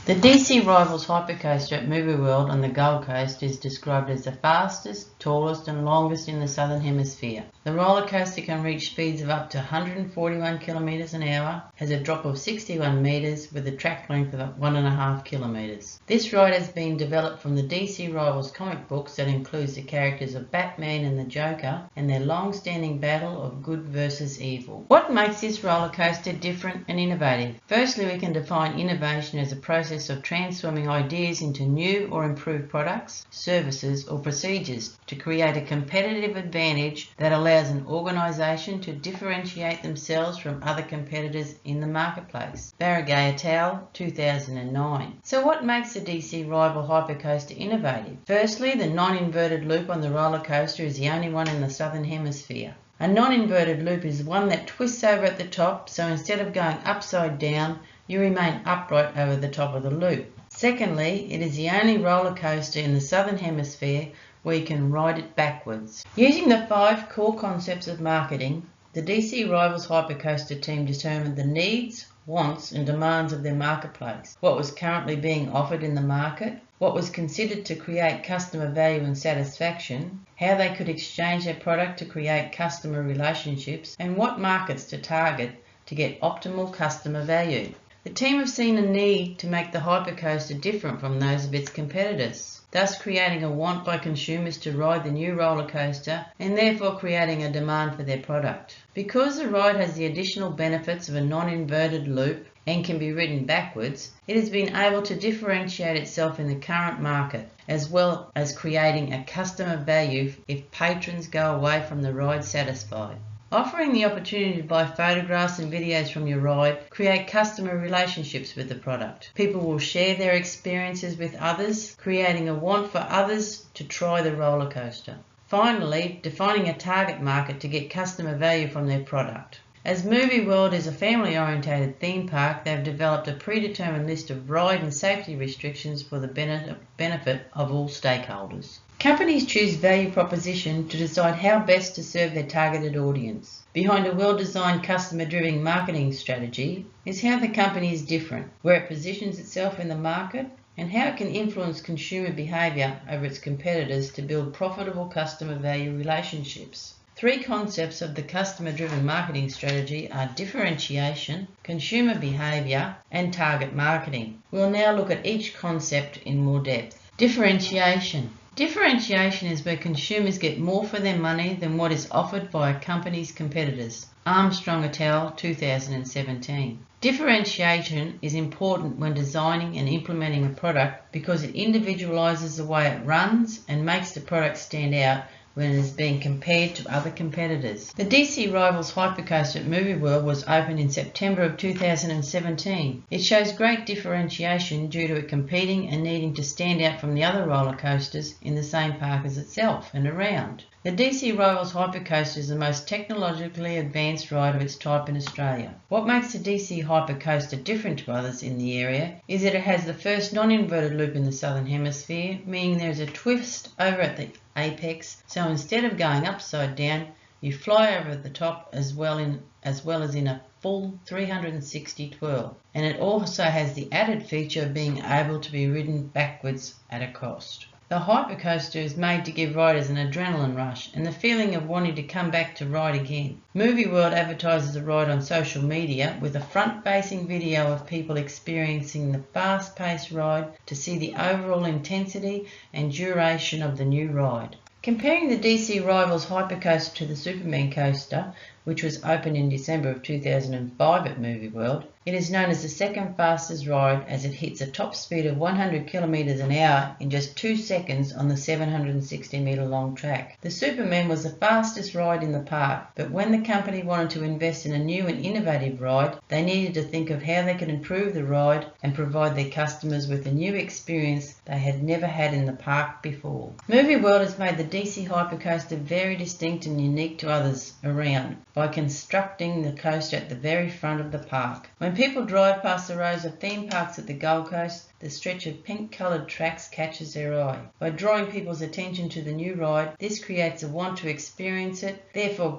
The DC Rivals Hypercoaster at Movie World on the Gold Coast is described as the fastest, tallest and longest in the Southern Hemisphere. The roller coaster can reach speeds of up to 141 km an hour, has a drop of 61 metres with a track length of 1.5 km. This ride has been developed from the DC Rivals comic books that includes the characters of Batman and the Joker and their long-standing battle of good versus evil. What makes this roller coaster different and innovative? Firstly, we can define innovation as a process of transforming ideas into new or improved products, services or procedures to create a competitive advantage that allows an organisation to differentiate themselves from other competitors in the marketplace. Barangay et al., 2009. So what makes the DC Rival Hypercoaster innovative? Firstly, the non-inverted loop on the roller coaster is the only one in the Southern Hemisphere. A non-inverted loop is one that twists over at the top, so instead of going upside down, you remain upright over the top of the loop. Secondly, it is the only roller coaster in the Southern Hemisphere where you can ride it backwards. Using the 5 core concepts of marketing, the DC Rivals Hypercoaster team determined the needs, wants and demands of their marketplace, what was currently being offered in the market, what was considered to create customer value and satisfaction, how they could exchange their product to create customer relationships, and what markets to target to get optimal customer value. The team have seen a need to make the hypercoaster different from those of its competitors, thus creating a want by consumers to ride the new roller coaster and therefore creating a demand for their product. Because the ride has the additional benefits of a non-inverted loop and can be ridden backwards, it has been able to differentiate itself in the current market, as well as creating a customer value if patrons go away from the ride satisfied. Offering the opportunity to buy photographs and videos from your ride, create customer relationships with the product. People will share their experiences with others, creating a want for others to try the roller coaster. Finally, defining a target market to get customer value from their product. As Movie World is a family-orientated theme park, they have developed a predetermined list of ride and safety restrictions for the benefit of all stakeholders. Companies choose value proposition to decide how best to serve their targeted audience. Behind a well-designed customer-driven marketing strategy is how the company is different, where it positions itself in the market, and how it can influence consumer behaviour over its competitors to build profitable customer value relationships. 3 concepts of the customer-driven marketing strategy are differentiation, consumer behaviour, and target marketing. We'll now look at each concept in more depth. Differentiation. Differentiation is where consumers get more for their money than what is offered by a company's competitors. Armstrong et al., 2017. Differentiation is important when designing and implementing a product because it individualizes the way it runs and makes the product stand out when it is being compared to other competitors. The DC Rivals Hypercoaster at Movie World was opened in September of 2017. It shows great differentiation due to it competing and needing to stand out from the other roller coasters in the same park as itself and around. The DC Rivals Hypercoaster is the most technologically advanced ride of its type in Australia. What makes the DC Hypercoaster different to others in the area is that it has the first non-inverted loop in the Southern Hemisphere, meaning there is a twist over at the apex, so instead of going upside down, you fly over the top as well as in a full 360 twirl. And it also has the added feature of being able to be ridden backwards at a cost. The hypercoaster is made to give riders an adrenaline rush and the feeling of wanting to come back to ride again. Movie World advertises the ride on social media with a front-facing video of people experiencing the fast-paced ride to see the overall intensity and duration of the new ride. Comparing the DC Rivals Hypercoaster to the Superman coaster, which was opened in December of 2005 at Movie World, it is known as the second fastest ride as it hits a top speed of 100 km an hour in just 2 seconds on the 760 metre long track. The Superman was the fastest ride in the park, but when the company wanted to invest in a new and innovative ride, they needed to think of how they could improve the ride and provide their customers with a new experience they had never had in the park before. Movie World has made the DC Hypercoaster very distinct and unique to others around by constructing the coaster at the very front of the park. When people drive past the rows of theme parks at the Gold Coast, the stretch of pink-coloured tracks catches their eye. By drawing people's attention to the new ride, this creates a want to experience it, therefore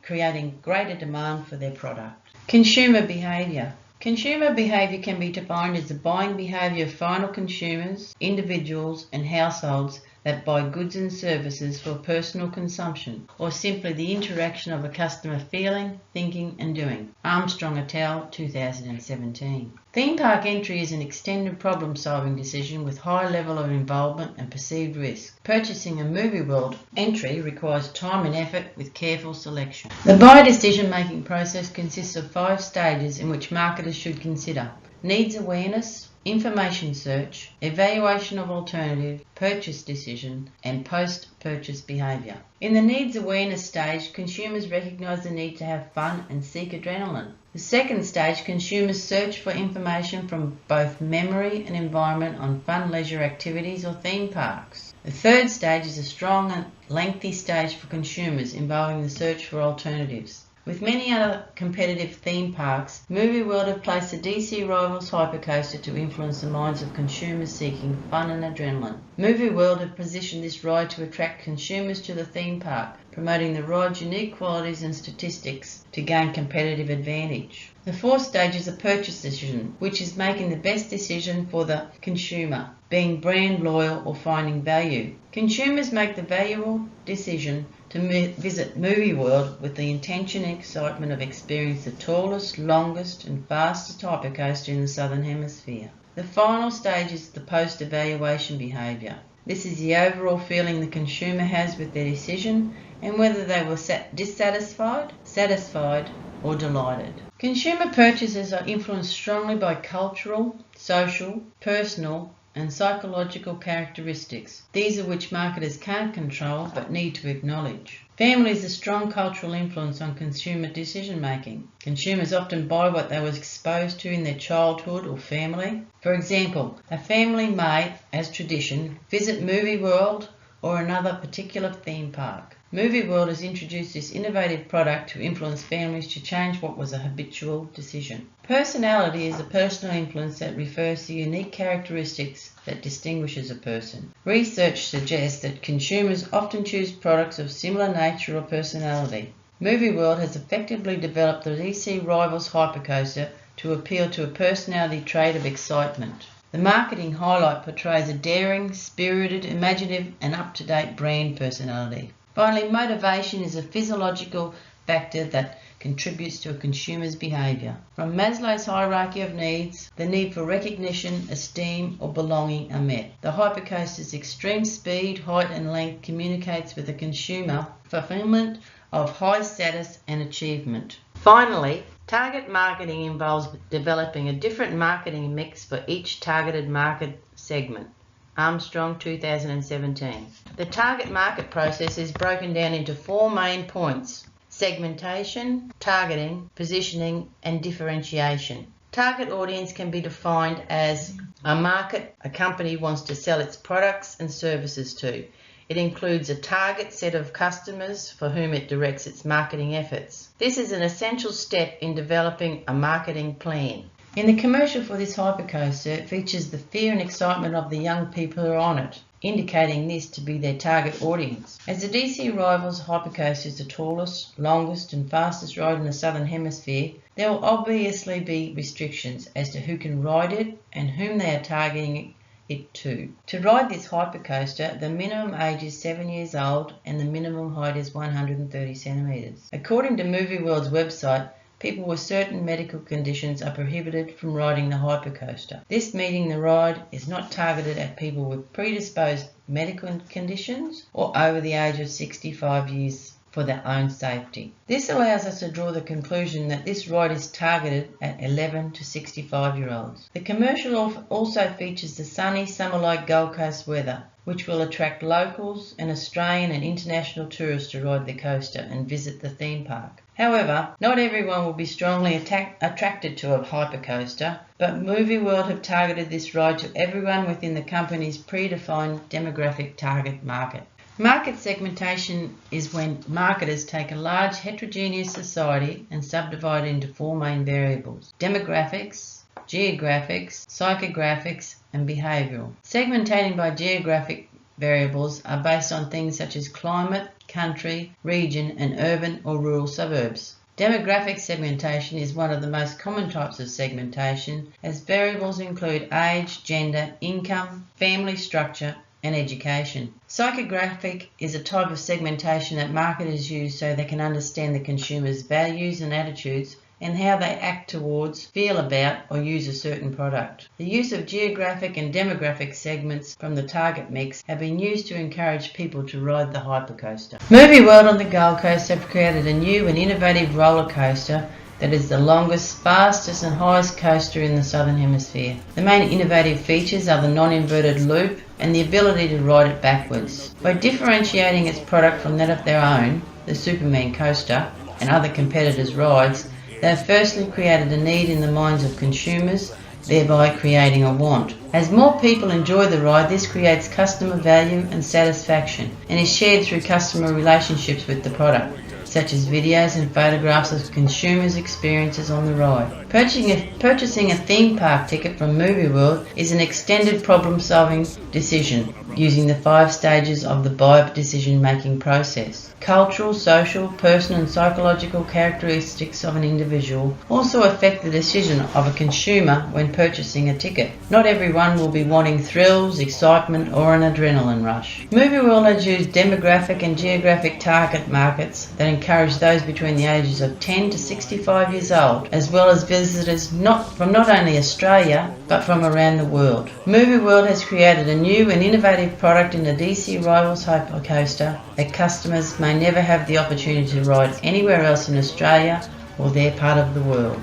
creating greater demand for their product. Consumer behaviour. Consumer behaviour can be defined as the buying behaviour of final consumers, individuals and households that buy goods and services for personal consumption, or simply the interaction of a customer feeling, thinking and doing. Armstrong et al. 2017. Theme park entry is an extended problem-solving decision with high level of involvement and perceived risk. Purchasing a Movie World entry requires time and effort with careful selection. The buyer decision-making process consists of 5 stages in which marketers should consider: needs awareness, information search, evaluation of alternative, purchase decision, and post-purchase behaviour. In the needs awareness stage, consumers recognise the need to have fun and seek adrenaline. The second stage, consumers search for information from both memory and environment on fun leisure activities or theme parks. The third stage is a strong and lengthy stage for consumers involving the search for alternatives. With many other competitive theme parks, Movie World have placed the DC Rivals hypercoaster to influence the minds of consumers seeking fun and adrenaline. Movie World have positioned this ride to attract consumers to the theme park, promoting the ride's unique qualities and statistics to gain competitive advantage. The fourth stage is a purchase decision, which is making the best decision for the consumer, being brand loyal or finding value. Consumers make the valuable decision to visit Movie World with the intention and excitement of experiencing the tallest, longest and fastest hypercoaster in the Southern Hemisphere. The final stage is the post-evaluation behaviour. This is the overall feeling the consumer has with their decision and whether they were dissatisfied, satisfied or delighted. Consumer purchases are influenced strongly by cultural, social, personal and psychological characteristics. These are which marketers can't control but need to acknowledge. Family is a strong cultural influence on consumer decision making. Consumers often buy what they were exposed to in their childhood or family. For example, a family may, as tradition, visit Movie World or another particular theme park. Movie World has introduced this innovative product to influence families to change what was a habitual decision. Personality is a personal influence that refers to unique characteristics that distinguishes a person. Research suggests that consumers often choose products of similar nature or personality. Movie World has effectively developed the DC Rivals hypercoaster to appeal to a personality trait of excitement. The marketing highlight portrays a daring, spirited, imaginative and up-to-date brand personality. Finally, motivation is a physiological factor that contributes to a consumer's behaviour. From Maslow's hierarchy of needs, the need for recognition, esteem or belonging are met. The hypercoaster's extreme speed, height and length communicates with the consumer fulfilment of high status and achievement. Finally, target marketing involves developing a different marketing mix for each targeted market segment. Armstrong 2017. The target market process is broken down into 4 main points: segmentation, targeting, positioning and differentiation. Target audience can be defined as a market a company wants to sell its products and services to. It includes a target set of customers for whom it directs its marketing efforts. This is an essential step in developing a marketing plan. In the commercial for this hypercoaster, it features the fear and excitement of the young people who are on it, indicating this to be their target audience. As the DC Rivals hypercoaster is the tallest, longest and fastest ride in the Southern Hemisphere, there will obviously be restrictions as to who can ride it and whom they are targeting it to. To ride this hypercoaster, the minimum age is 7 years old and the minimum height is 130 centimetres. According to Movie World's website, people with certain medical conditions are prohibited from riding the hypercoaster. This meaning the ride is not targeted at people with predisposed medical conditions or over the age of 65 years for their own safety. This allows us to draw the conclusion that this ride is targeted at 11 to 65-year-olds. The commercial also features the sunny, summer-like Gold Coast weather, which will attract locals and Australian and international tourists to ride the coaster and visit the theme park. However, not everyone will be strongly attracted to a hypercoaster, but Movie World have targeted this ride to everyone within the company's predefined demographic target market. Market segmentation is when marketers take a large heterogeneous society and subdivide it into 4 main variables: demographics, geographics, psychographics and behavioural. Segmentating by geographic variables are based on things such as climate, country, region and urban or rural suburbs. Demographic segmentation is one of the most common types of segmentation, as variables include age, gender, income, family structure, and education. Psychographic is a type of segmentation that marketers use so they can understand the consumer's values and attitudes and how they act towards, feel about, or use a certain product. The use of geographic and demographic segments from the target mix have been used to encourage people to ride the hypercoaster. Movie World on the Gold Coast have created a new and innovative roller coaster that is the longest, fastest and highest coaster in the Southern Hemisphere. The main innovative features are the non-inverted loop and the ability to ride it backwards. By differentiating its product from that of their own, the Superman coaster, and other competitors' rides, they have firstly created a need in the minds of consumers, thereby creating a want. As more people enjoy the ride, this creates customer value and satisfaction and is shared through customer relationships with the product, such as videos and photographs of consumers' experiences on the ride. Purchasing a theme park ticket from Movie World is an extended problem-solving decision using the 5 stages of the buyer decision-making process. Cultural, social, personal and psychological characteristics of an individual also affect the decision of a consumer when purchasing a ticket. Not everyone will be wanting thrills, excitement or an adrenaline rush. Movie World has used demographic and geographic target markets that encourage those between the ages of 10 to 65 years old, as well as visitors from not only Australia but from around the world. Movie World has created a new and innovative product in the DC Rivals Hypercoaster that customers may never have the opportunity to ride anywhere else in Australia or their part of the world.